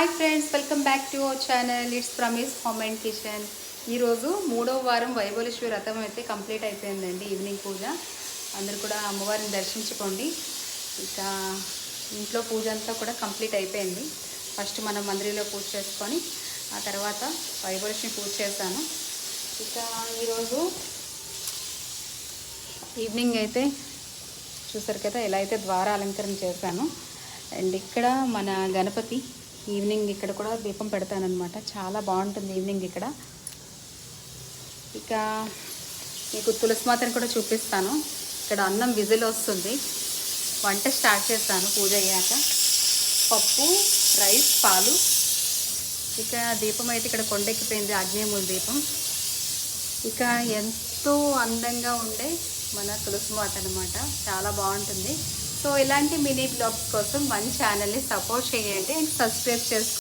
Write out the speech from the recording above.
Hi friends, welcome back to our channel. It's promise home and kitchen. ఈరోజు 3వ వారం వైభవలక్ష్మి వ్రతం అయితే కంప్లీట్ అయిపోయిందండి. ఈవినింగ్ పూజ అందరూ కూడా అమ్మవారిని దర్శించుకోండి. ఇక ఇంట్లో పూజ అంతా కూడా కంప్లీట్ అయిపోయింది. ఫస్ట్ మనం మందిరంలో పూజ చేసుకొని ఆ తర్వాత వైభవలక్ష్మి పూజ చేశాను. ఇక ఈరోజు ఈవినింగ్ అయితే చూసారు కదా ఎలా అయితే ద్వార అలంకరణ చేశాను. అండ్ ఇక్కడ మన గణపతి ఈవినింగ్ ఇక్కడ కూడా దీపం పెడతానన్నమాట. చాలా బాగుంటుంది ఈవినింగ్ ఇక్కడ. ఇక మీకు తులసి మాతను కూడా చూపిస్తాను. ఇక్కడ అన్నం విజిల్ వస్తుంది. వంట స్టార్ట్ చేస్తాను పూజ అయ్యాక. పప్పు, రైస్, పాలు. ఇక దీపం అయితే ఇక్కడ కొండెక్కిపోయింది, ఆగ్నేయమూల దీపం. ఇక ఎంతో అందంగా ఉండే మన తులసి మాత అనమాట. చాలా బాగుంటుంది. సో ఇలాంటి మినీ బ్లాగ్స్ కోసం మన ఛానల్ని సపోర్ట్ చేయండి అండ్ సబ్స్క్రైబ్ చేసుకోండి.